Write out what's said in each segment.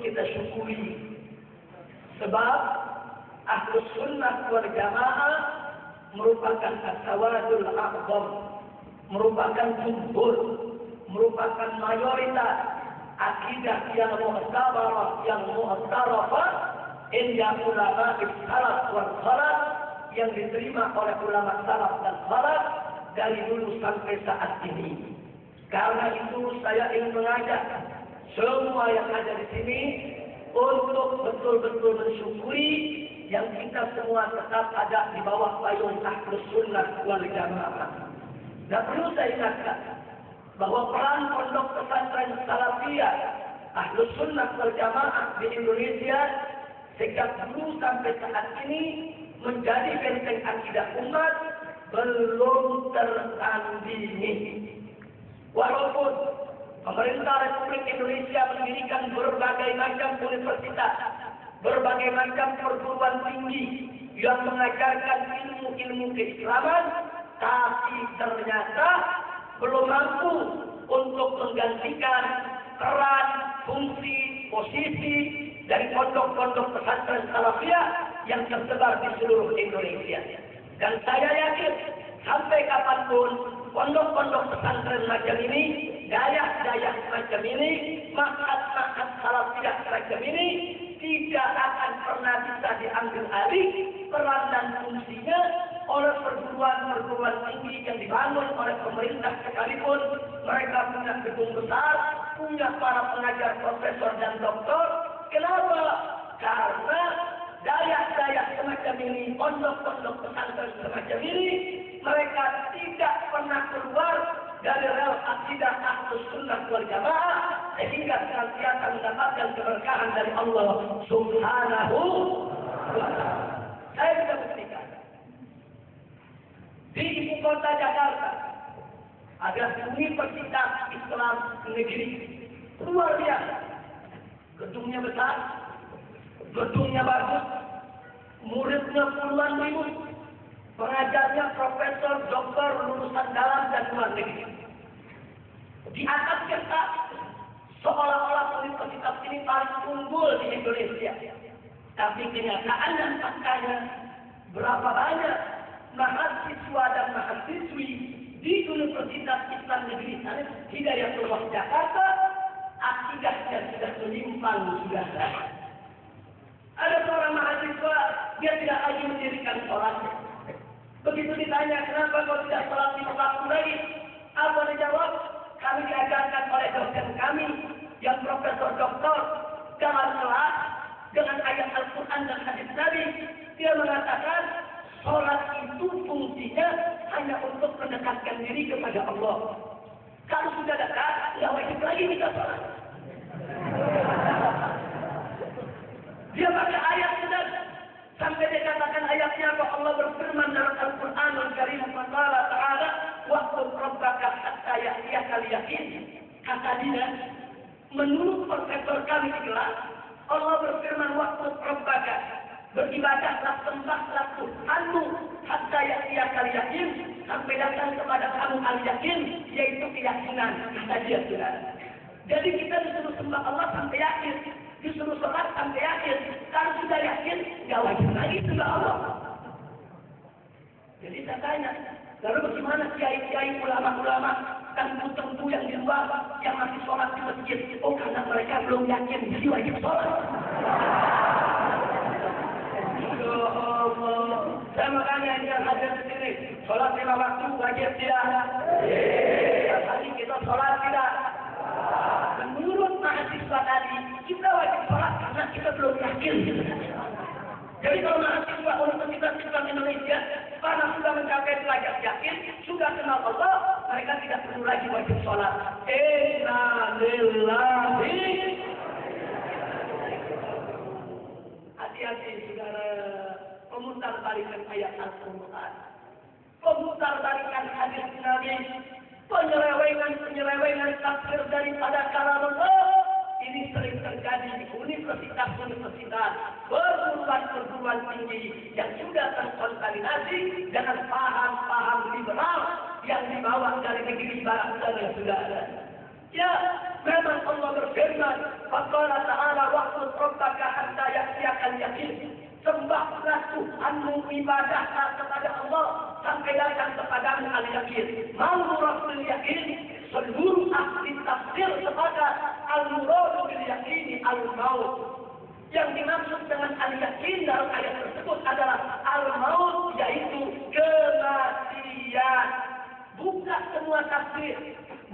kita syukuri. Sebab Ahlus Sunnah wal Jamaah merupakan as-sawadul a'zam, merupakan jumhur, merupakan mayoritas akidah yang mu'tabarah inda ulama salaf wal khalaf, yang diterima oleh ulama salaf dan khalaf dari dulu sampai saat ini. Karena itu saya ingin mengajak semua yang ada di sini untuk betul-betul mensyukuri yang kita semua tetap ada di bawah payung Ahlus Sunnah wal Jamaah. Dan perlu saya ingatkan bahwa peran pondok pesantren Salafiyah Ahlus Sunnah wal Jamaah di Indonesia sejak dulu sampai saat ini menjadi benteng akidah umat belum tertandingi. Walaupun pemerintah Republik Indonesia mendirikan berbagai macam universitas, berbagai macam perguruan tinggi yang mengajarkan ilmu-ilmu keislaman, tapi ternyata belum mampu untuk menggantikan peran, fungsi, posisi dari pondok-pondok pesantren Salafiyah yang tersebar di seluruh Indonesia. Dan saya yakin sampai kapanpun pondok-pondok pesantren macam ini, daya-daya macam ini, ma'had-ma'had Salafiyah macam ini tidak akan pernah bisa diambil alih peran dan fungsinya oleh perguruan-perguruan tinggi yang dibangun oleh pemerintah, sekalipun mereka punya gedung besar, punya para pengajar profesor dan doktor. Kenapa? Karena daya-daya semacam ini, pondok-pondok pesantren semacam ini, mereka tidak pernah keluar dari rel akidah Ahlus Sunnah wal Jamaah, sehingga senantiasa mendapatkan keberkahan dari Allah Subhanahu wa Ta'ala. Saya bisa buktikan di ibu kota Jakarta ada Universitas Islam Negeri, luar biasa, gedungnya besar, gedungnya bagus, muridnya puluhan ribu, pengajarnya profesor, doktor, lulusan dalam dan luar negeri. Di atas kertas seolah-olah universitas ini paling unggul di Indonesia. Tapi kenyataan dan faktanya, berapa banyak mahasiswa dan mahasiswi di Universitas Islam Negeri Hidayatullah Jakarta akidahnya sudah menyimpang, sudah. Ada seorang mahasiswa, dia tidak lagi mendirikan sholatnya. Begitu ditanya, kenapa kau tidak sholat di waktu lagi? Apa dijawab? Kami diajarkan oleh dosen kami yang profesor doktor dalam kelas dengan ayat Al-Quran dan hadis Nabi. Dia mengatakan sholat itu fungsinya hanya untuk mendekatkan diri kepada Allah. Kalau sudah dekat, tidak wajib lagi kita sholat. Dia baca ayat sudah sampai dia katakan ayatnya bahwa Allah berfirman dalam Al-Quran Al-Karim, Allah Ta'ala, waqul rabbaka hatta ya'tiyakal yaqin. Kata dia, menurut profesor kami di kelas, Allah berfirman waqul rabbaka, beribadahlah, sembahlah Tuhanmu hatta ya'tiyakal yaqin, sampai datang kepada kamu al-yaqin, yaitu keyakinan. Kata dia sudah. Jadi kita disuruh sembah Allah sampai yakin, disuruh sholat sampai yakin. Kalau sudah yakin, nggak wajib lagi sembah Allah. Jadi saya tanya, lalu bagaimana kiai-kiai, ulama-ulama, tentu yang di luar, yang masih sholat di masjid? Oh, karena mereka belum yakin, jadi wajib sholat. Ya Allah, saya makanya yang hadir di sini, sholat 5 waktu wajib tidak? Tadi kita sholat tidak? Menurut mahasiswa tadi, kita wajib sholat karena kita belum yakin. Jadi kalau mahasiswa Universitas Islam Indonesia karena sudah mencapai derajat yakin, sudah kenal Allah, mereka tidak perlu lagi wajib sholat. Inna lillahi. Hati-hati saudara, pemutar balikan ayat Al-Quran, pemutar balikan hadis Nabi, penyelewengan tafsir daripada kalam Allah. Ini sering terjadi di universitas-universitas, perguruan-perguruan tinggi yang sudah terkontaminasi dengan paham-paham liberal yang dibawa dari negeri barat sana, sudah ada. Ya, memang Allah berfirman, faqala ta'ala waqtu sembahlah Tuhanmu, ibadahlah kepada Allah sampai datang kepadamu al-yakin. Al-murad yakin, seluruh ahli tafsir sepakat al-murad bil yakin al-maut. Yang dimaksud dengan al-yakin dalam ayat tersebut adalah al-maut, yaitu kematian. Buka semua tafsir.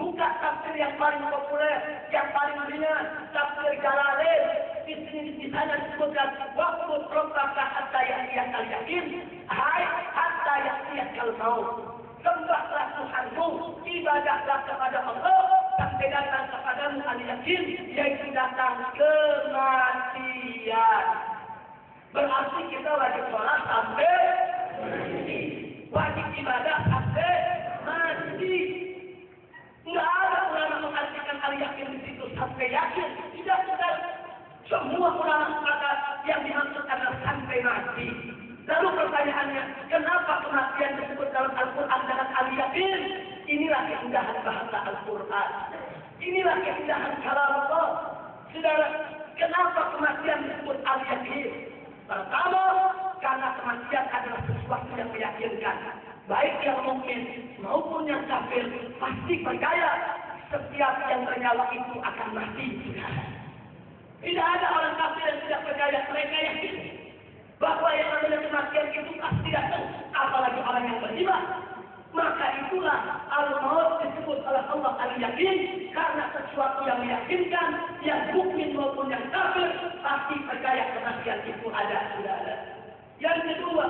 Buka tafsir yang paling populer, yang paling ringan, tafsir Jalalain. Di sana disebutkan waktu rabbaka hatta ya'tiyakal yakin, hai hatta ya'tiyakal maut. Sembahlah Tuhanmu, ibadahlah kepada Allah sampai datang kepadamu al-yakin, yaitu datang kematian. Berarti kita wajib sholat sampai mati, wajib ibadah sampai mati. Tidak ada ulama mengartikan al-yakin di situ sampai yakin. Tidak. Semua ulama sepakat yang dimaksud adalah sampai mati. Lalu pertanyaannya, kenapa kematian disebut dalam Al-Quran dengan al-yakin? Inilah keindahan bahasa Al-Quran. Inilah keindahan kalam Allah. Saudara, kenapa kematian disebut al-yakin? Pertama, karena kematian adalah sesuatu yang meyakinkan. Baik yang mungkin maupun yang kafir pasti percaya setiap yang bernyawa itu akan mati. Tidak ada orang kafir yang tidak percaya, mereka yakin bahwa yang namanya kematian itu pasti datang, apalagi orang yang beriman. Maka itulah al-maut disebut oleh Allah al-yakin, karena sesuatu yang meyakinkan, yang mukmin maupun yang kafir pasti percaya kematian itu ada. Yang kedua,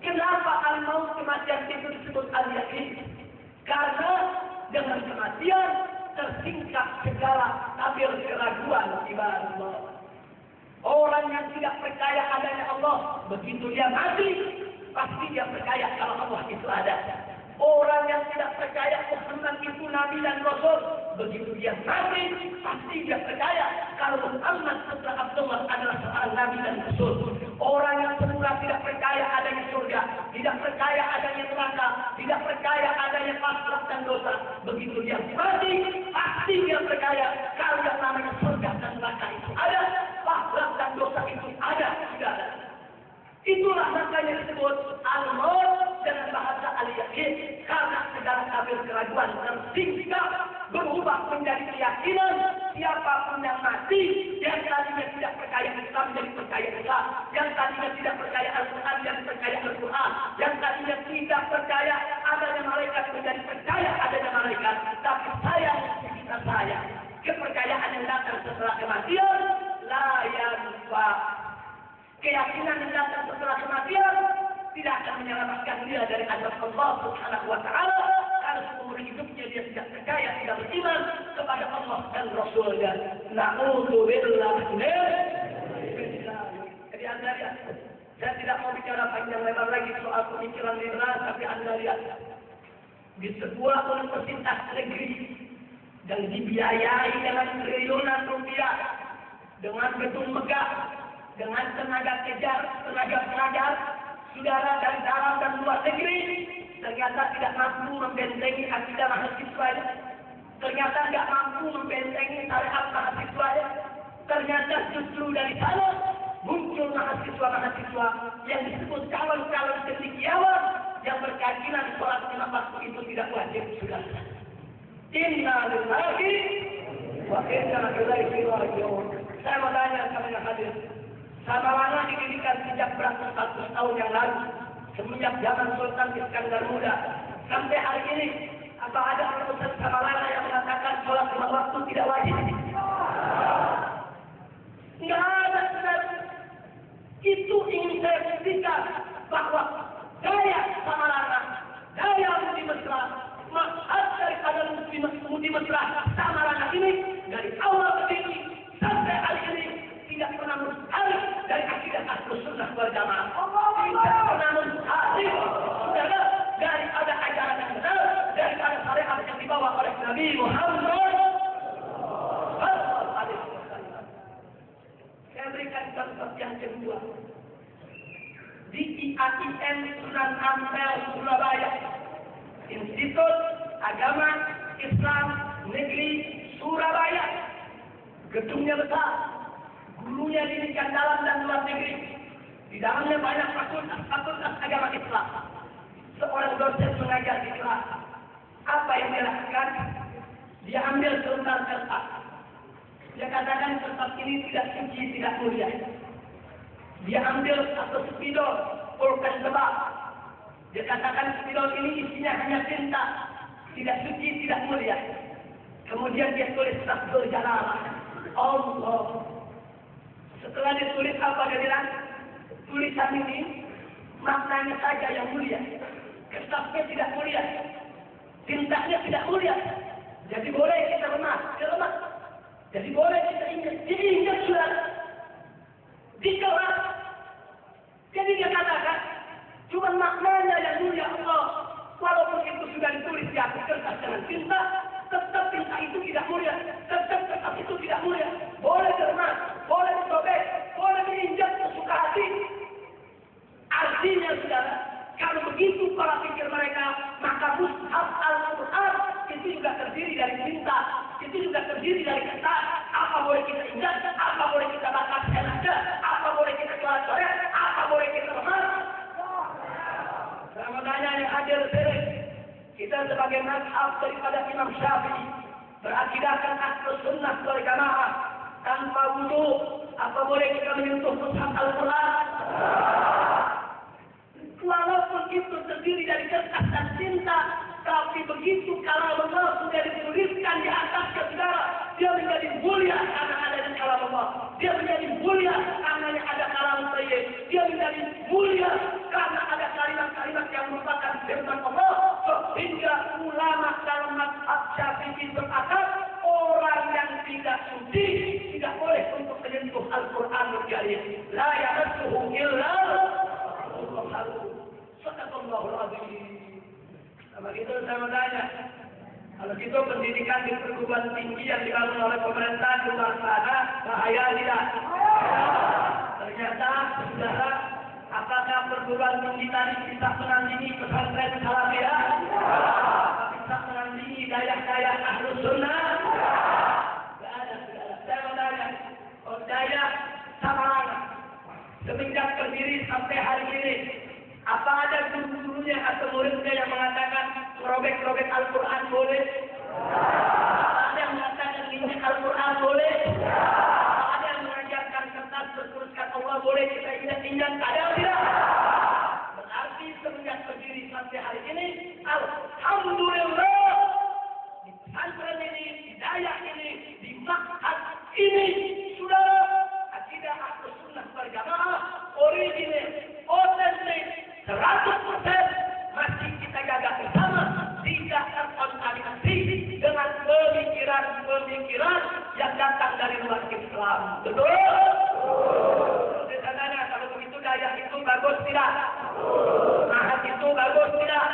kenapa al-maut kematian itu disebut al-yakin? Karena dengan kematian tersingkap segala tabir keraguan ibadah Allah. Orang yang tidak percaya adanya Allah, begitu dia mati, pasti dia percaya kalau Allah itu ada. Orang yang tidak percaya Muhammad itu Nabi dan Rasul, begitu dia mati, pasti dia percaya kalau Muhammad putra Abdullah adalah seorang Nabi dan Rasul. Orang yang semula tidak percaya adanya surga, tidak percaya adanya neraka, tidak percaya adanya pahala dan dosa, begitu dia mati, pasti dia percaya kalau yang namanya surga dan neraka itu ada, pahala dan dosa itu ada. Itulah makanya disebut al-maut dengan bahasa al-yakin, karena segala tabir keraguan tersingkap berubah menjadi keyakinan. Siapapun yang mati, yang tadinya tidak percaya Islam menjadi percaya Islam, yang tadinya tidak percaya Al-Quran menjadi percaya Al-Quran, yang tadinya tidak percaya adanya malaikat menjadi percaya adanya malaikat. Tapi sayang kita sayang, kepercayaan yang datang setelah kematian layan pak. Keyakinan yang datang setelah kematian tidak akan menyelamatkan dia dari azab Allah Subhanahu wa Ta'ala, karena seumur hidupnya dia tidak percaya, tidak beriman kepada Allah dan Rasulnya. Na'udzubillah min Jadi Anda lihat, saya tidak mau bicara panjang lebar lagi soal pemikiran liberal, tapi Anda lihat di sebuah universitas negeri yang dibiayai dengan triliunan rupiah, dengan gedung megah, dengan tenaga kejar, tenaga pengajar, saudara dari dalam dan luar negeri, ternyata tidak mampu membentengi akidah mahasiswa. Ternyata tidak mampu membentengi syariat mahasiswa. Ternyata justru dari sana muncul mahasiswa-mahasiswa yang disebut calon-calon cendekiawan yang berkeyakinan sholat 5 waktu itu tidak wajib, saudara. Inna lillahi wa inna ilaihi raji'un. Saya mau tanya kepada yang hadir, Samarana didirikan sejak beratus-ratus tahun yang lalu, semenjak zaman Sultan Iskandar Muda sampai hari ini. Apa ada orang Ustaz Samarana yang mengatakan sholat 5 waktu tidak wajib? Tidak ada. Itu ingin saya buktikan bahwa daya Samarana, daya Mudi Mesra, maksud daripada Mudi Mesra Samarana ini dari awal berdiri sampai hari ini tidak pernah mustahil dari akidah Ahlus Sunnah wal Jamaah. Tidak pernah mustahil, saudara, dari ada ajaran yang benar, dari ada syariat yang dibawa oleh Nabi Muhammad. Saya berikan contoh yang kedua. Di IAIN Sunan Ampel Surabaya, Institut Agama Islam Negeri Surabaya, gedungnya besar. Gurunya dirikan dalam dan luar negeri. Di dalamnya banyak fakultas agama Islam. Seorang dosen mengajar di kelas. Apa yang dia lakukan? Dia ambil selembar kertas. Dia katakan kertas ini tidak suci, tidak mulia. Dia ambil satu spidol, pulpen tebal. Dia katakan spidol ini isinya hanya tinta, tidak suci, tidak mulia. Kemudian dia tulis Lafzul Jalalah, Allah. Setelah ditulis apa dia bilang? Tulisan ini maknanya saja yang mulia. Kertasnya tidak mulia. Tintanya tidak mulia. Jadi boleh kita remas. Jadi boleh kita ingat surat. Dikelas. Jadi dia katakan, cuma maknanya yang mulia Allah. Walaupun itu sudah ditulis di atas kertas dengan tinta, tetap tinta itu tidak mulia. Tetap kertas itu tidak mulia. Boleh diremas, boleh disobek, boleh diinjak sesuka hati. Artinya saudara, kalau begitu para pikir mereka, maka mushaf Al-Quran itu juga terdiri dari tinta, itu juga terdiri dari kertas. Apa boleh kita injak, apa boleh kita bakar sengaja, apa boleh kita coret-coret, apa boleh kita remas. Sama tanya yang hadir sini, kita sebagai mazhab daripada Imam Syafi'i berakidahkan Ahlus Sunnah wal Jamaah tanpa wudu, apa boleh kita menyentuh mushaf Al-Quran? Walaupun itu terdiri dari kertas dan tinta, tapi begitu kalau Allah sudah dituliskan di atasnya saudara, dia menjadi mulia karena adanya kalam Allah. Dia menjadi mulia karena ada kalam thayyib. Dia menjadi mulia karena ada kalimat-kalimat yang merupakan firman Allah. Sehingga ulama dalam mazhab Syafi'i sepakat orang yang tidak suci tidak boleh untuk menyentuh Al-Quranul Karim. La yamassuhu illa Sadaqallahul Azim. Sama itu saya tanya, kalau gitu pendidikan di perguruan tinggi yang dibangun oleh pemerintah di luar sana bahaya tidak? Ternyata saudara, apakah perguruan tinggi tadi bisa menandingi pesantren Salafiyah? Bisa menandingi daya-daya Ahlus Sunnah? Tidak ada, saudara. Saya mau tanya, daya Samarang semenjak berdiri sampai hari ini, apa ada guru-gurunya atau muridnya yang mengatakan merobek-robek Al-Quran boleh? Apa ada yang mengatakan ini Al-Quran boleh? Apa ada yang mengajarkan kertas bertuliskan Allah boleh kita ingat-ingat? Ada tidak? Berarti semenjak berdiri sampai hari ini, alhamdulillah, di pesantren ini, di dayak ini, di ma'had ini, saudara, akidah Ahlus Sunnah wal Jamaah original, otentik, 100% masih kita jaga bersama, tidak terkontaminasi dengan pemikiran-pemikiran yang datang dari luar Islam. Betul? Saya tanya, kalau begitu daya itu bagus tidak? Mahat itu bagus tidak?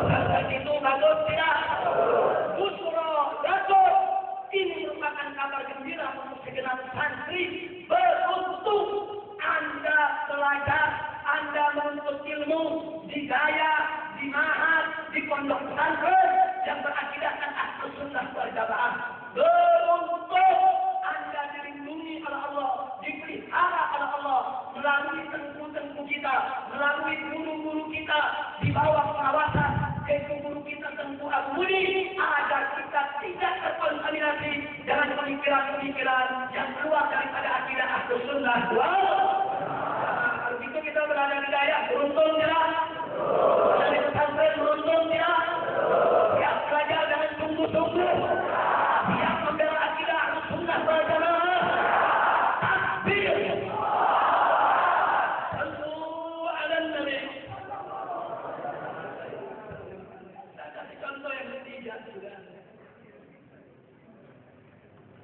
Sangat itu bagus tidak? Busro, Datuk, ini merupakan kabar gembira untuk segenap santri beruntung Anda belajar, Anda menuntut ilmu di daya, di ma'had, di pondok pesantren yang berakidahkan Ahlus Sunnah wal Jamaah. Beruntung Anda dilindungi oleh Allah, dipelihara oleh Allah melalui tengku-tengku kita, melalui guru-guru kita, di bawah pengawasan guru kita Tengku Abudi, agar kita tidak terkontaminasi dengan pemikiran-pemikiran yang keluar daripada akidah Ahlus Sunnah wal Jamaah. Itu kita berada di daerah beruntung tidak? Dari pesantren beruntung tidak? Siap belajar dengan sungguh-sungguh, siap membela akidah Ahlus Sunnah wal Jamaah. Takbir. Sallu ala Nabi. Saya kasih contoh yang ketiga sudah.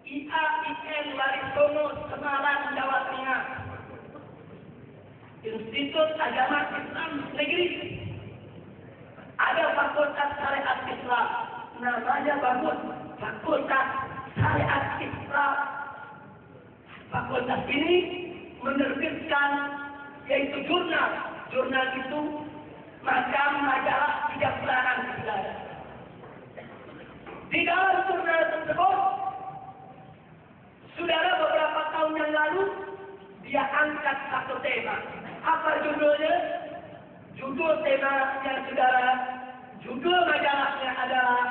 IAIN Warisono Semarang, Jawa Tengah. Institut Agama Islam Negeri. Ada Fakultas Syariat Islam, namanya bagus, Fakultas Syariat Islam. Fakultas ini menerbitkan yaitu jurnal. Jurnal itu macam majalah 3 bulanan. Di dalam jurnal tersebut, saudara, beberapa tahun yang lalu dia angkat mengangkat satu tema. Apa judulnya? Judul temanya saudara, judul majalahnya adalah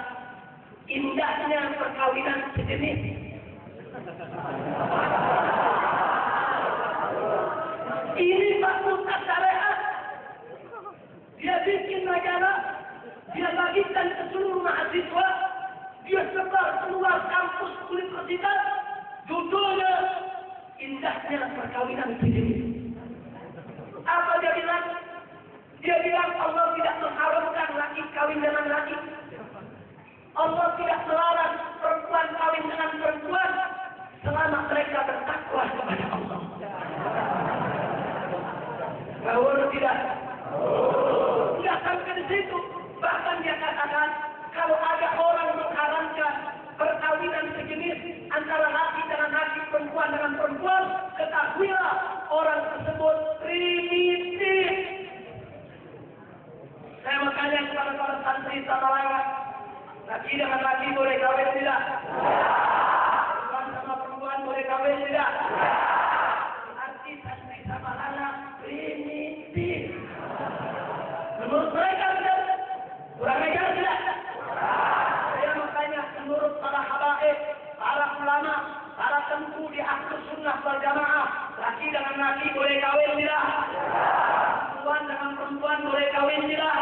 indahnya perkawinan sejenis. Ini fakultas syariat. Dia bikin majalah, dia bagikan ke seluruh mahasiswa, dia sebar keluar kampus universitas. Judulnya indahnya perkawinan sejenis. Apa dia bilang? Dia bilang Allah tidak mengharamkan laki kawin dengan laki. Allah tidak melarang perempuan kawin dengan perempuan selama mereka bertakwa kepada Allah. Tahu tidak? Tidak sampai di situ. Bahkan dia katakan kalau ada orang mengharamkan perkawinan sejenis antara laki dengan laki, perempuan dengan perempuan, ketahuilah orang tersebut primitif. Saya bertanya kepada para santri Samalangan, laki dengan laki boleh kawin tidak? Perempuan sama perempuan boleh kawin tidak? Arti santri Samalangan primitif. Menurut mereka benar, kurang ajar tidak? Saya bertanya menurut para habaib, para ulama, para tengku di Ahlus Sunnah wal Jamaah, laki dengan laki boleh kawin tidak? Perempuan dengan perempuan boleh kawin tidak?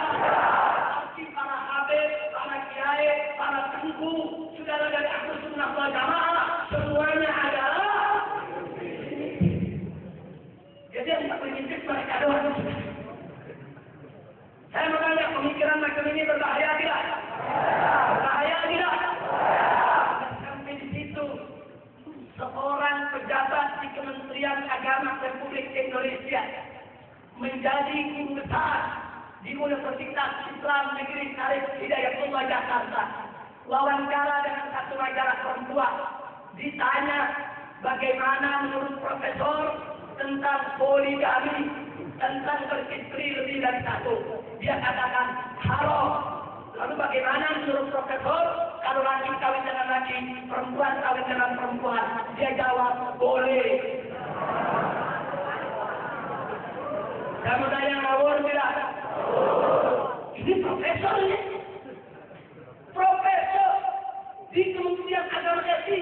Tapi para habib, para kiai, para tengku, saudara dari Ahlus Sunnah wal Jamaah, semuanya adalah jadi yang tak primitif mereka doang. Saya bertanya, pemikiran macam ini berbahaya tidak? Berbahaya tidak? Sampai di situ, seorang pejabat di Kementerian Agama Republik Indonesia menjadi guru besar di Universitas Islam Negeri Syarif Hidayatullah Jakarta. Wawancara dengan satu majalah perempuan, ditanya bagaimana menurut profesor tentang poligami, tentang beristri lebih dari satu. Dia katakan haram. Lalu bagaimana menurut profesor kalau laki kawin dengan laki, perempuan kawin dengan perempuan? Dia jawab boleh. Saya mau tanya ngawur tidak? Ini profesor ini. Profesor di Kementerian Agama RI,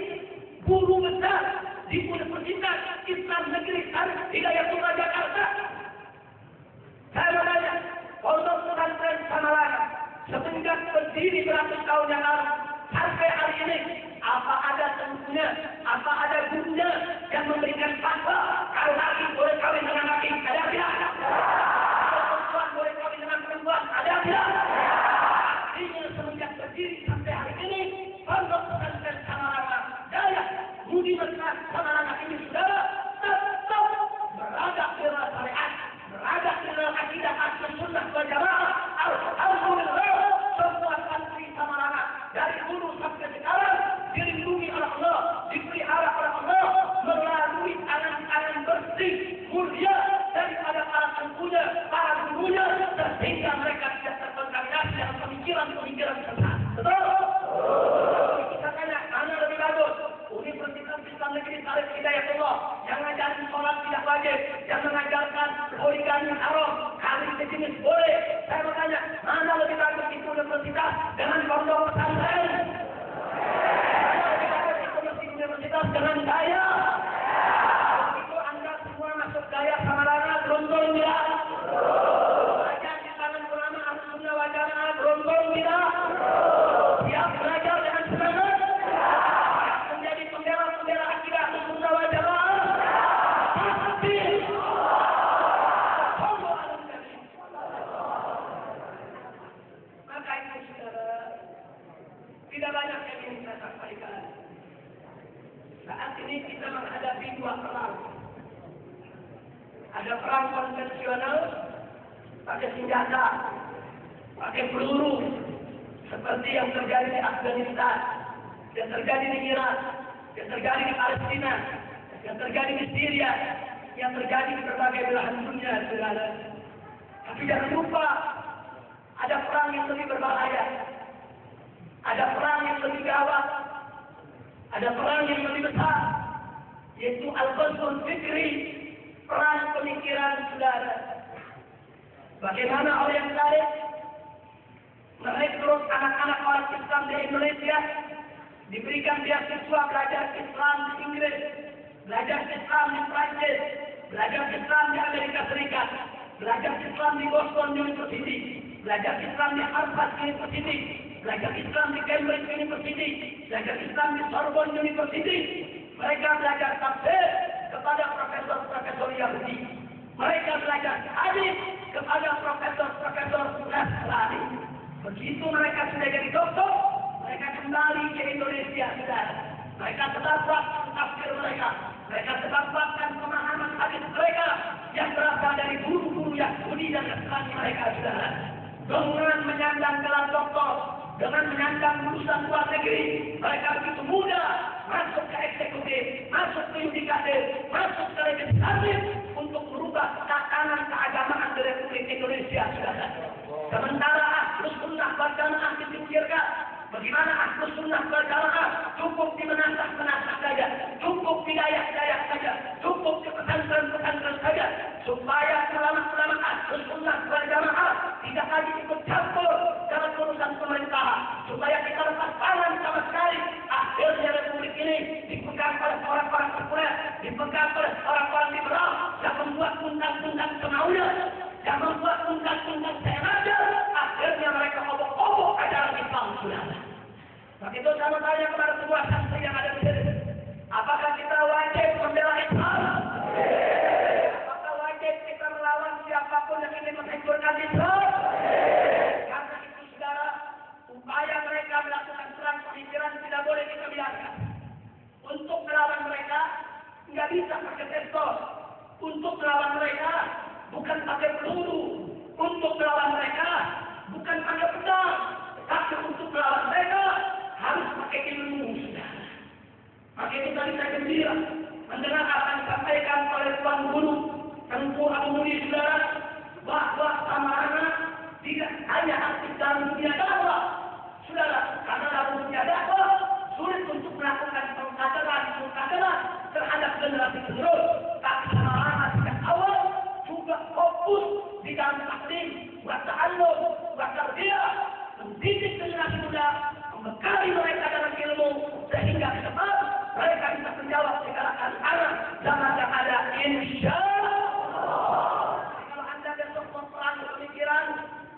guru besar di Universitas Islam Negeri Syarif Hidayatullah Jakarta. Saya mau tanya, Pondok Pesantren Samalangan semenjak berdiri beratus tahun yang lalu sampai hari ini, apa ada tengkunya, apa ada gurunya yang memberikan fatwa kalau laki boleh kawin dengan laki? Ada tidak? Perempuan boleh kawin dengan perempuan? Ada tidak? Artinya semenjak berdiri sampai hari ini, Pondok Pesantren Samalangan Daya Budi Mesra Samalangan ini saudara tetap berada di dalam syariat, berada di dalam akidah Ahlus Sunnah wal Jamaah. Alhamdulillah, semua santri Samalangan dari dulu sampai sekarang dilindungi oleh Allah, dipelihara oleh Allah melalui tangan-tangan bersih, mulia daripada para tengkunya, para gurunya, sehingga mereka tidak terkontaminasi dengan pemikiran-pemikiran sesat. Betul? Kita tanya, mana lebih bagus? Universitas Islam Negeri Syarif Hidayatullah yang mengajarkan sholat tidak wajib, yang mengajarkan poligami haram, kawin sejenis boleh. Saya bertanya, mana lebih bagus itu universitas dengan pondok pesantren? Mana lebih bagus itu universitas dengan daya? Itu Anda semua masuk daya Samalangan, beruntung tidak? Belajar di tangan ulama Ahlus Sunnah wal Jamaah, beruntung tidak? Siap belajar dengan semangat? Siap menjadi pembela-pembela akidah Ahlus Sunnah wal Jamaah? Pasti. Maka itu saudara, tidak banyak yang ingin saya sampaikan. Saat ini kita menghadapi dua perang. Ada perang konvensional, pakai senjata, pakai peluru, seperti yang terjadi di Afghanistan, yang terjadi di Irak, yang terjadi di Palestina, yang terjadi di Syria, yang terjadi di berbagai belahan dunia, saudara. Tapi jangan lupa, ada perang yang lebih berbahaya, ada perang yang lebih gawat, ada perang yang lebih besar, yaitu Al-Ghazwul Fikri, peran pemikiran saudara. Bagaimana oleh yang tarik merekrut anak-anak orang Islam di Indonesia, diberikan beasiswa belajar Islam di Inggris, belajar Islam di Prancis, belajar Islam di Amerika Serikat, belajar Islam di Boston University, belajar Islam di Harvard University, belajar Islam di Cambridge University, belajar Islam di Sorbonne University. Mereka belajar tafsir kepada profesor-profesor Yahudi. Mereka belajar hadis kepada profesor-profesor Nasrani. Begitu mereka sudah jadi doktor, mereka kembali ke Indonesia, saudara. Mereka tetapkan tafsir mereka. Mereka tetapkan pemahaman hadis mereka yang berasal dari guru-guru Yahudi dan Nasrani mereka, saudara. Dengan menyandang gelar doktor, dengan menyandang lulusan luar negeri, mereka begitu mudah masuk ke eksekutif, masuk ke yudikatif, masuk ke legislatif untuk merubah tatanan keagamaan di Republik Indonesia, saudara. Sementara Ahlus Sunnah wal Jamaah dipikirkan, bagaimana Ahlus Sunnah wal Jamaah cukup di menasah-menasah saja, cukup di dayak-dayak saja, cukup di pesantren-pesantren saja, supaya ulama-ulama Ahlus Sunnah wal Jamaah tidak lagi ikut campur dalam urusan pemerintahan, supaya kita lepas tangan sama sekali. Akhirnya Republik ini dipegang oleh orang-orang sekuler, dipegang oleh orang-orang liberal yang membuat undang-undang semaunya, yang membuat undang-undang sengaja. Akhirnya mereka obok-obok ajaran Islam, saudara. Maka itu sama tanya kepada semua santri yang ada di sini, apakah kita wajib membela Islam? Apakah wajib kita melawan siapapun yang ingin menghancurkan Islam? Karena itu, saudara, upaya mereka melakukan serang pemikiran tidak boleh kita biarkan. Untuk melawan mereka nggak bisa pakai pistol. Untuk melawan mereka bukan pakai peluru. Untuk melawan mereka bukan pakai pedang. Tapi untuk melawan mereka harus pakai ilmu, saudara. Maka itu tadi saya gembira mendengar apa yang disampaikan oleh Tuan Guru Tengku Abu Muni, saudara, bahwa Samarana tidak hanya aktif dalam dunia dakwah, saudara, karena dalam dunia dakwah sulit untuk melakukan pengkaderan terhadap generasi penerus. Tapi Samarana sejak awal juga fokus di dalam taklim, ta'allum, tarbiyah, mendidik generasi muda, membekali mereka dalam ilmu, sehingga ke depan mereka bisa menjawab segala tantangan zaman yang ada, insya Allah. Kalau Anda besok memperang pemikiran,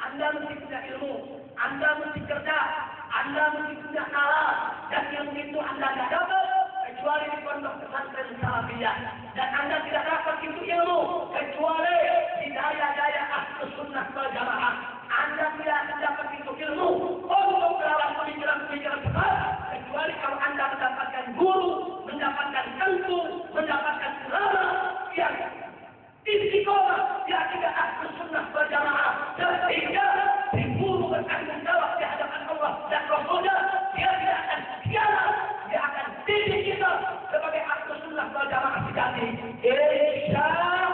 Anda mesti punya ilmu, Anda mesti cerdas, Anda mesti punya nalar, dan ilmu itu Anda tidak dapat kecuali di pondok pesantren Salafiyah. Dan Anda tidak dapat itu ilmu kecuali di daya-daya Ahlus Sunnah wal Jamaah. Anda tidak mendapat itu ilmu untuk melawan pemikiran-pemikiran sesat kecuali kalau Anda mendapatkan guru, mendapatkan tentu, mendapatkan ulama yang istiqomah di akidah Ahlus Sunnah wal Jamaah, sehingga si guru bertanggung jawab di hadapan Allah dan Rasulnya. Dia tidak akan khianat, dia akan didik kita sebagai Ahlus Sunnah wal Jamaah sejati, insya Allah.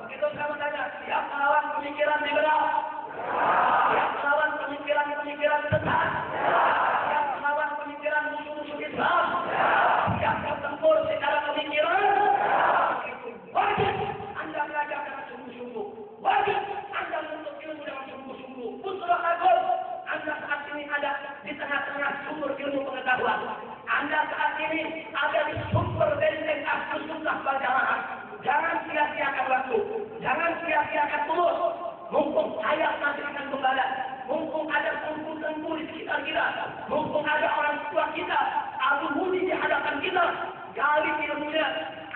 Begitu saya bertanya, siap melawan pemikiran liberal, siap melawan pemikiran sesat, siap melawan pemikiran musuh-musuh Islam, siap bertempur secara pemikiran. Wajib Anda belajar dengan sungguh-sungguh, wajib Anda menuntut ilmu dengan sungguh-sungguh. Putra agung, Anda saat ini ada di tengah-tengah sumber ilmu pengetahuan. Anda saat ini ada di sumber benteng Ahlus Sunnah wal Jamaah. Jangan sia-siakan waktu, jangan sia-siakan umur. Mumpung ayat masih akan kembali, mumpung ada tengku-tengku di sekitar kita, mumpung ada orang tua kita, Abu Muni di hadapan kita, gali ilmunya,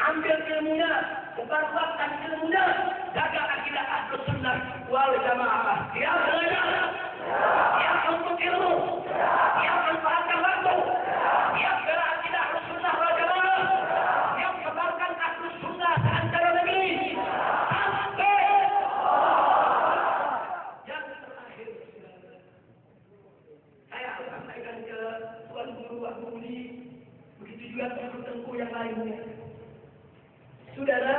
ambil ilmunya, sebarkan ilmunya, jaga akidah Ahlus Sunnah wal Jamaah. Siap belajar, siap untuk ilmu, siap manfaatkan waktu, siap bela akidah Ahlus Sunnah wal Jamaah, siap sebarkan Ahlus Sunnah seantero negeri. Sampai yang terakhir, saya akan sampaikan ke Tuan Guru Abu Muni, begitu juga tengku-tengku yang lainnya. Saudara,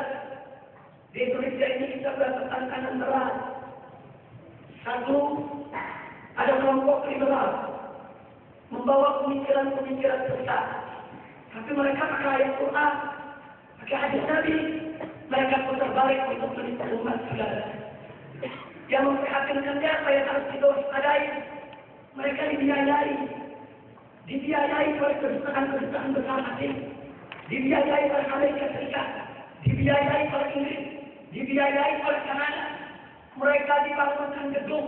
di Indonesia ini kita berada tantangan berat. Satu, ada kelompok liberal membawa pemikiran-pemikiran sesat, tapi mereka pakai ayat Quran, Maka hadis Nabi, mereka putar balik untuk menipu umat saudara. Yang memprihatinkannya saya harus kita waspadai. Mereka dibiayai oleh kedutaan besar hati, dibiayai oleh Amerika Serikat, dibiayai oleh Inggris, dibiayai oleh Kanada. Mereka dibangunkan gedung,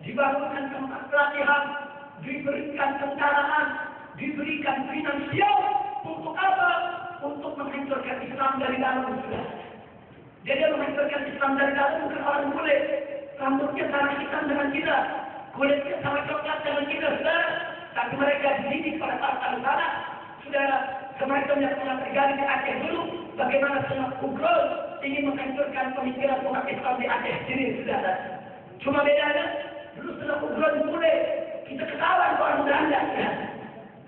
dibangunkan tempat pelatihan, diberikan kendaraan, diberikan finansial. Untuk apa? Untuk menghancurkan Islam dari dalam. Jadi menghancurkan Islam dari dalam bukan orang bule. Rambutnya sama hitam dengan kita, kulitnya sama coklat dengan kita, saudara. Tapi mereka dididik pada saat sana, saudara. Semacam yang pernah terjadi di Aceh dulu, bagaimana semua ugron ingin menghancurkan pemikiran umat Islam di Aceh sini, saudara. Cuma bedanya, dulu setelah ugron bule, kita ketahuan orang Belanda, ya.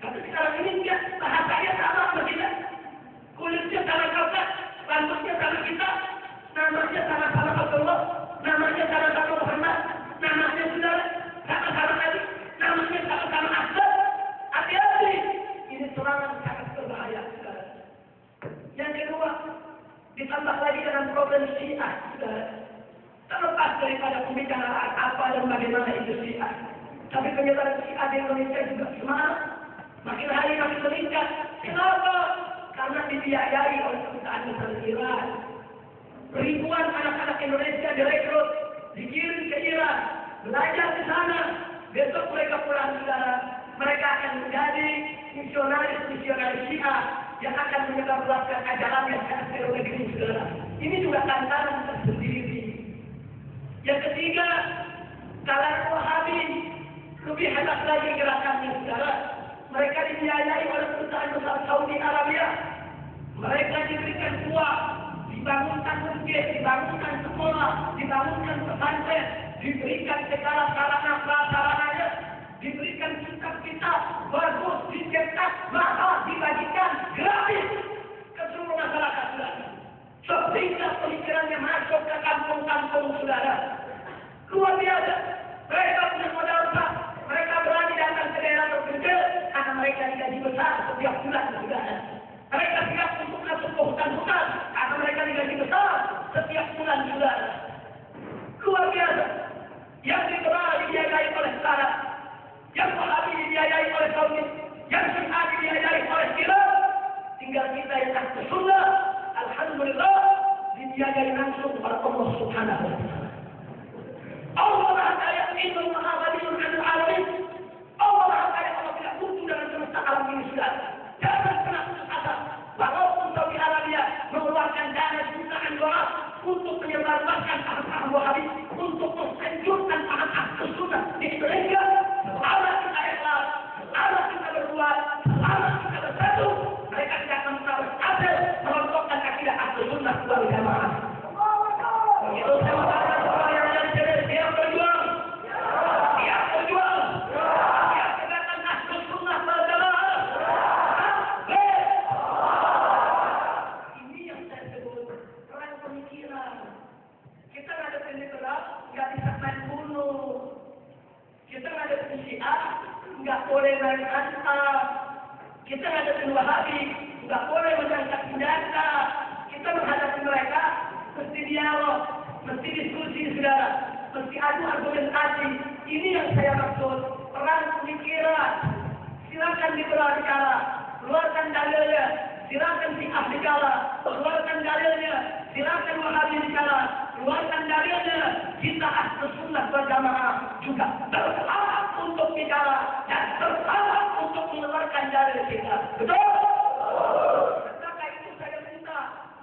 Tapi sekarang ini enggak, bahasanya sama sama kita. Kulitnya sama coklat, rambutnya sama kita, namanya sama-sama Allah, namanya sama-sama Muhammad, namanya saudara, sama-sama Ali, namanya sama-sama Asad. Hati-hati, ini serangan sangat berbahaya, saudara. Yang kedua, ditambah lagi dengan problem Syiah, saudara. Terlepas daripada pembicaraan apa dan bagaimana itu Syiah, tapi penyebaran Syiah di Indonesia juga semangat, makin hari makin meningkat. Kenapa? Karena dibiayai oleh kedutaan besar Iran. Ribuan anak-anak Indonesia direkrut, dikirim ke Iran, belajar di sana. Besok mereka pulang, saudara. Mereka akan menjadi misionaris Syiah yang akan menyebarluaskan ajaran yang sangat seluruh negeri, saudara. Ini juga tantangan tersendiri. Yang ketiga, kalangan Wahabi lebih hebat lagi gerakannya, saudara. Mereka dibiayai oleh perusahaan besar Saudi Arabia. Mereka diberikan uang, dibangunkan masjid, dibangunkan sekolah, dibangunkan pesantren, diberikan segala sarana-prasarananya, diberikan kitab-kitab bagus, dicetak, mahal, dibagikan gratis ke seluruh masyarakat, saudara. Sehingga pemikirannya masuk ke kampung-kampung, saudara. Luar biasa. Mereka punya modal besar. Mereka berani datang ke daerah terpencil karena mereka digaji besar setiap bulan, saudara. Mereka siap untuk masuk ke hutan-hutan karena mereka digaji besar setiap bulan, saudara. Luar biasa. Yang dibiayai oleh Arab, yang Wahabi dibiayai oleh Saudi, yang Syiah dibiayai oleh Iran. Tinggal kita yang ahli sunnah, alhamdulillah, dibiayai langsung oleh Allah Subhanahu wa Ta'ala. Allah Maha Kaya, Inna Maha Ghaniyun 'anil 'alamin. Allah Maha Kaya, Allah tidak butuh dengan semesta alam ini, saudara. Jangan pernah putus asa. Walaupun Saudi Arabia mengeluarkan dana jutaan dolar untuk menyebarluaskan paham-paham Wahabi, untuk menghancurkan paham ahli sunnah di Indonesia, selama kita ikhlas, selama kita berbuat, selama kita bersatu, mereka tidak akan pernah berhasil merontokkan akidah ahli sunnah wal jamaah. Itu saya mengatakan orang yang jadi dia berjuang, dia berjuang, dia tegakkan ahli sunnah wal jamaah. Ini yang saya sebut perang pemikiran. Kita nggak ada liberal, nggak bisa main bunuh. Kita nggak ada Syiah, nggak boleh main hantam. Kita nggak ada Wahabi, nggak boleh mengangkat senjata. Kita menghadapi mereka mesti dialog, mesti diskusi, saudara, mesti adu argumentasi. Ini yang saya maksud perang pemikiran. Silakan liberal bicara, keluarkan dalilnya. Silakan Syiah bicara, keluarkan dalilnya. Silakan Wahabi bicara, keluarkan dalilnya. Kita ahli sunnah wal jamaah juga berhak untuk bicara dan berhak untuk mengeluarkan dalil kita. Betul? Maka itu saya minta,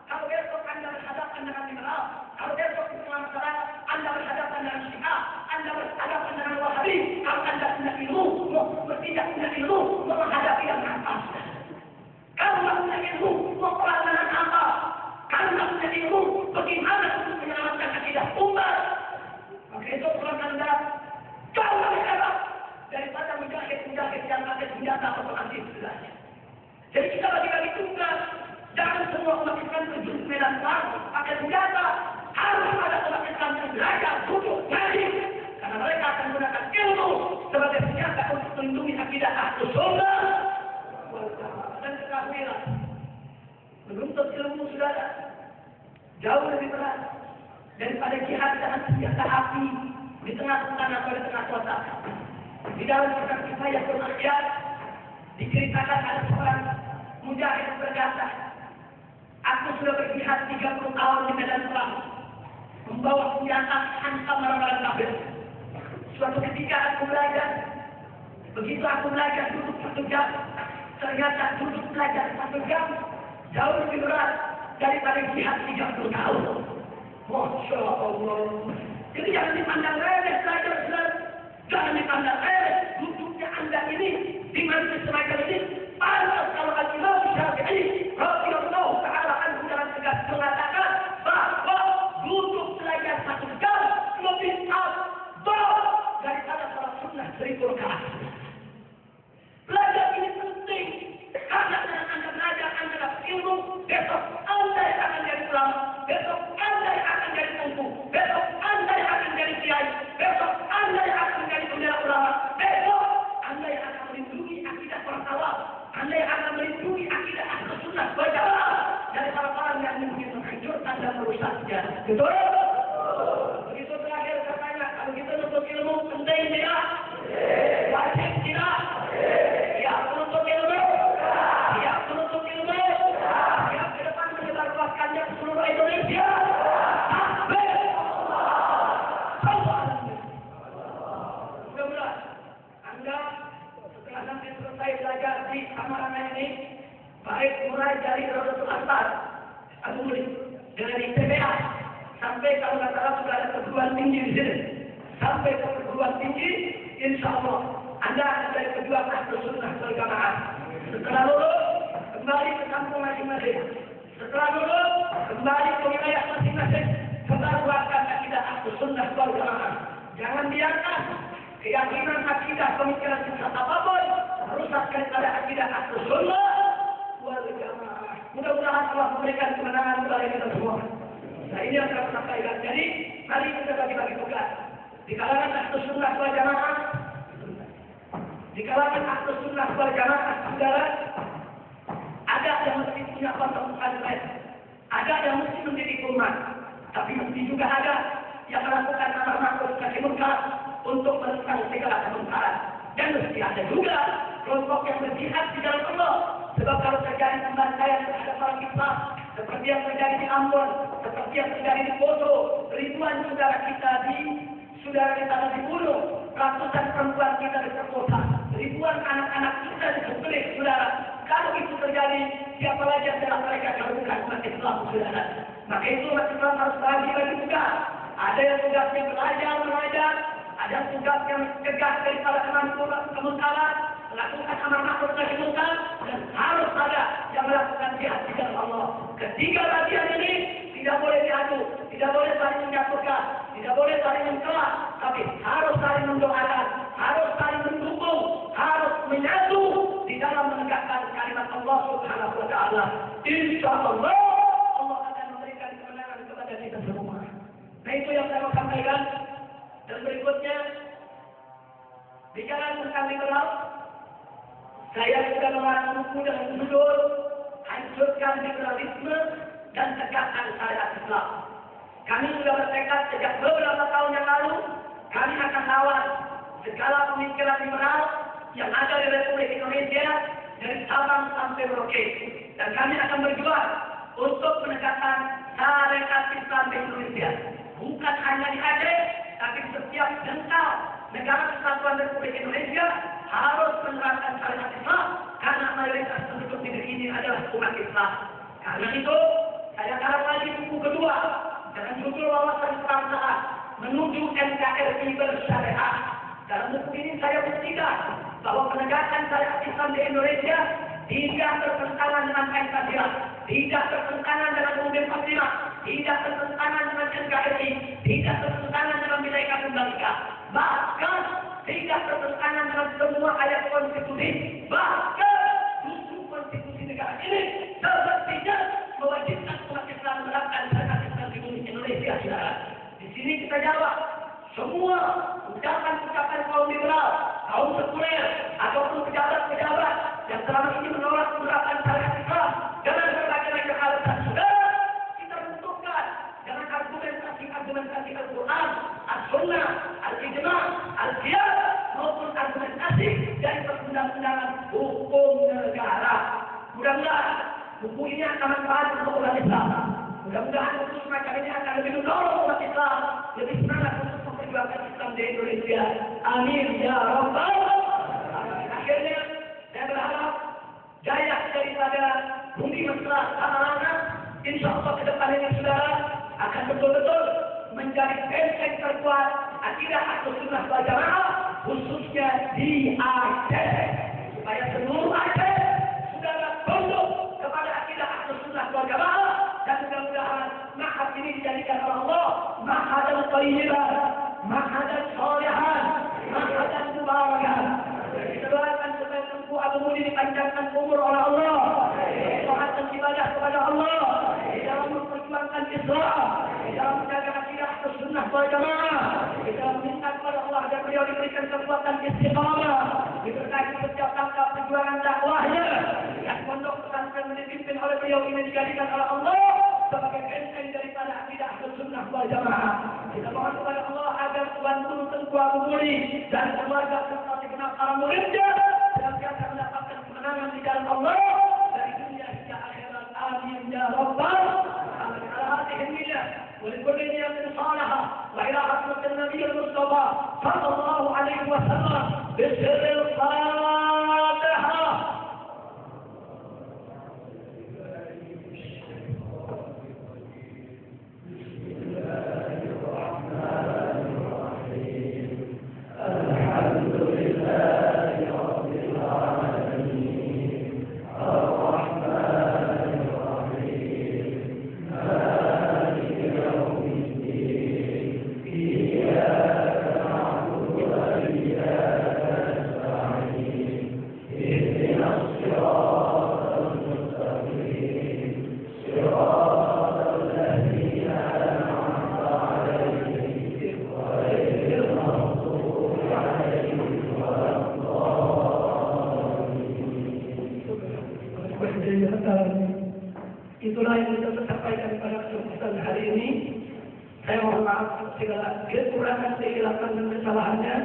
kalau besok Anda berhadapan dengan liberal, kalau besok di tengah masyarakat Anda berhadapan dengan Syiah, Anda berhadapan dengan Wahabi, kalau Anda punya ilmu, tidak punya ilmu, menghadapi yang apa? Kalau tidak punya ilmu, perang dengan apa? Kalau tidak punya ilmu, bagaimana untuk menyelamatkan akidah umat? Maka itu perang Anda jauh lebih hebat daripada mujahid-mujahid yang ada senjata atau anti istilahnya. Jadi kita bagi-bagi tugas. Jangan semua umat Islam terjun ke medan perang pakai senjata. Harus ada umat Islam yang belajar, duduk, ngaji. Karena mereka akan menggunakan ilmu sebagai senjata untuk melindungi akidah ahlu sunnah. Dan ketahuilah, Menuntut ilmu saudara jauh lebih berat daripada jihad dengan senjata api di tengah hutan atau di tengah kota. Di dalam kitab Kifayah Masyarakat diceritakan ada seorang mujahid berkata, aku sudah berjihad 30 tahun di medan perang, membawa senjata hantam orang-orang kafir. Suatu ketika aku belajar, begitu aku belajar duduk 1 jam, ternyata duduk belajar 1 jam jauh lebih berat daripada jihad 30 tahun. Masya Allah. Jadi jangan dipandang remeh belajar Islam. Jangan dipandang remeh duduknya Anda ini di majelis semacam ini. Pantas kalau Al-Imam Syafi'i radhiyallahu ta'ala anhu dengan tegas mengatakan bahwa duduk belajar 1 jam lebih afdal daripada salat sunnah 1000 rakaat. Belajar ini penting karena dengan Anda belajar Anda dapat ilmu, besok Anda yang akan jadi ulama, besok Anda yang akan jadi tengku, besok Anda yang akan jadi kiai, besok Anda yang akan menjadi pembela ulama, besok Anda yang akan melindungi akidah para salaf, Anda yang akan melindungi akidah Ahlus Sunnah wal Jamaah dari orang-orang yang mungkin menghancurkan dan merusaknya. Betul? Begitu terakhir saya tanya, kalau kita menuntut ilmu penting tidak? Wajib tidak? Ya menuntut ilmu? Ya menuntut ilmu? Ya ke depan menyebarluaskannya ke seluruh Indonesia? Takbir! Mudah-mudahan Anda setelah nanti selesai belajar di Amarana ini, baik mulai dari Rodatul Asar, Abu Murid, dengan ITBA, sampai kalau nggak salah sudah ada perguruan tinggi di sini, sampai ke perguruan tinggi, insya Allah Anda akan dari pejuang Ahlus Sunnah wal Jamaah. Setelah lulus, kembali ke kampung masing-masing. Setelah lulus, kembali ke wilayah masing-masing. Sebarluaskan akidah Ahlus Sunnah wal Jamaah. Jangan biarkan keyakinan akidah pemikiran sesat apapun merusak daripada akidah Ahlus Sunnah wal Jamaah. Mudah-mudahan Allah memberikan kemenangan kepada kita semua. Nah ini yang saya sampaikan. Jadi mari kita bagi-bagi tugas di kalangan Ahlus Sunnah wal Jamaah. Di kalangan Ahlus Sunnah wal Jamaah, saudara, ada yang mesti punya pondok pesantren, ada yang mesti mendidik umat, tapi mesti juga ada yang melakukan amar ma'ruf nahi munkar untuk menentang segala kemungkaran. Dan mesti ada juga kelompok yang berjihad di jalan Allah. Sebab kalau terjadi pembantaian terhadap orang Islam, seperti yang terjadi di Ambon, seperti yang terjadi di Poso, ribuan saudara kita dibunuh, ratusan perempuan kita diperkosa, ribuan anak-anak kita disembelih, saudara. Kalau itu terjadi, siapa lagi yang telah mereka jauhkan umat Islam, saudara? Maka itu umat Islam harus bagi-bagi tugas. Ada yang tugasnya belajar, mengajar, ada yang tugasnya mencegah daripada kemungkaran, melakukan amar ma'ruf nahi munkar, dan harus ada yang melakukan jihad di jalan Allah. Ketiga bagian ini tidak boleh diadu, tidak boleh saling menjatuhkan, tidak boleh saling mencela, tapi harus saling mendoakan, harus saling mendukung, harus menyatu di dalam menegakkan kalimat Allah Subhanahu wa taala. Insyaallah Allah akan memberikan kemenangan kepada kita semua. Nah itu yang saya mau sampaikan. Dan berikutnya bicara tentang liberal, saya sudah melarang buku dengan judul Hancurkan Liberalisme dan Tegakkan Syariat Islam. Kami sudah bertekad sejak beberapa tahun yang lalu, kami akan lawan segala pemikiran liberal yang ada di Republik Indonesia dari Sabang sampai Merauke. Dan kami akan berjuang untuk menegakkan syariat Islam di Indonesia. Bukan hanya di Aceh, tapi setiap jengkal negara kesatuan Republik Indonesia harus menerapkan syariat Islam karena mayoritas penduduk negeri ini adalah umat Islam. Karena itu, saya karang lagi buku kedua dengan judul Wawasan Kebangsaan Menuju NKRI Bersyariah. Dalam buku ini saya buktikan bahwa penegakan syariat Islam di Indonesia tidak bertentangan dengan Pancasila, tidak bertentangan dengan Undang-Undang 45, tidak bertentangan dengan NKRI, tidak bertentangan dengan Bhinneka Tunggal Ika, bahkan tidak bertentangan dengan semua ayat konstitusi, bahkan justru konstitusi negara ini semestinya mewajibkan umat Islam menerapkan syariat Islam di Indonesia. Di sini kita jawab semua ucapan-ucapan kaum liberal, kaum sekuler, ataupun pejabat-pejabat yang selama ini menolak menerapkan syariat Islam dengan berbagai macam ini akan manfaat untuk umat Islam. Mudah-mudahan untuk semacam ini akan lebih mendorong umat Islam lebih semangat untuk memperjuangkan Islam di Indonesia. Amin ya rabbal alamin. Akhirnya saya berharap daya daripada bumi mesra anak-anak, insya Allah ke depan ini saudara akan betul-betul menjadi benteng terkuat akidah Ahlussunnah wal Jamaah, khususnya di Aceh, supaya seluruh Aceh saudara tunduk kepada akidah Ahlussunnah wal Jamaah, dan mudah-mudahan ma'had ini dijadikan oleh Allah ma'hadan thayyiban, ma'hadan shalihan, ma'hadan mubarakan. Kita doakan supaya Tengku Abu Mudi dipanjangkan umur oleh Allah, taat ibadah kepada Allah, dalam memperjuangkan Islam, dalam menjaga akidah Ahlussunnah wal Jamaah, kita meminta kepada Allah agar beliau diberikan kekuatan istiqamah, diberkahi setiap langkah perjuangan dakwahnya, yang pondok pesantren dipimpin oleh beliau ini dijadikan oleh Allah sebagai benteng daripada akidah Ahlussunnah wal Jamaah. Kita mohon kepada Allah agar Tuhan Guru Tengku Abu Mudi dan keluarga serta segenap para muridnya senantiasa mendapatkan kemenangan di jalan Allah dari dunia hingga akhirat. Amin ya rabbal alamin. Ala hadhihi niyyah wa li kulli niyyatin salihah wa ila hadratin nabiyil mustafa sallallahu alaihi wasallam bisirril fatihah. Itulah yang kita sampaikan pada kesempatan hari ini. Saya mohon maaf atas segala kekurangan, kehilapan dan kesalahannya.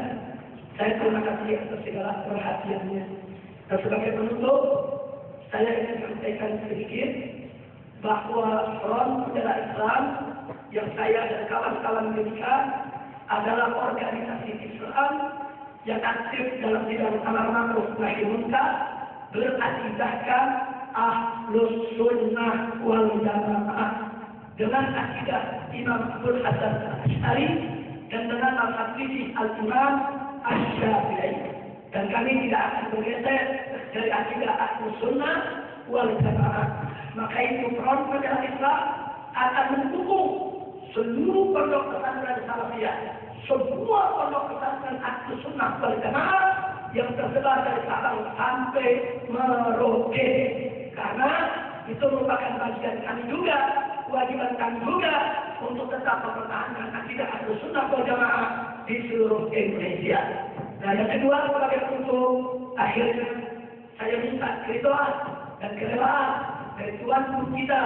Saya terima kasih atas segala perhatiannya. Dan sebagai penutup, saya ingin sampaikan sedikit bahwa Front Pembela Islam yang saya dan kawan-kawan dirikan adalah organisasi Islam yang aktif dalam bidang amar ma'ruf nahi munkar, berakidahkan Ahlussunnah wal Jamaah dengan akidah Imam Abdul Hasan Asy'ari dan dengan al-Hafidh al-Imam Asy-Syafi'i, dan kami tidak akan bergeser dari akidah Ahlussunnah wal Jamaah. Maka itu Front Pembela Islam akan mendukung seluruh pondok pesantren Salafiyah, semua pondok pesantren Ahlussunnah wal Jamaah yang tersebar dari Sabang sampai Merauke, karena itu merupakan bagian kami juga, kewajiban kami juga untuk tetap mempertahankan akidah Ahlussunnah wal Jamaah di seluruh Indonesia. Nah, yang kedua, sebagai penutup, akhirnya saya minta keridhaan dan kerelaan dari Tuan Guru kita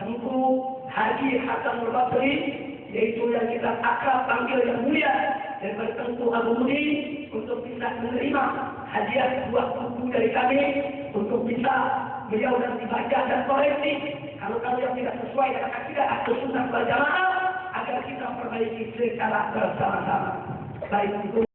Tengku Haji Hasanul Basri, yaitu yang kita akrab panggil yang mulia, daripada Tengku Abu Mudi, untuk bisa menerima hadiah buah buku dari kami, untuk bisa beliau dan dibaca dan koreksi kalau yang tidak sesuai dengan akidah Ahlussunnah wal Jamaah, agar kita perbaiki secara bersama-sama. Baik itu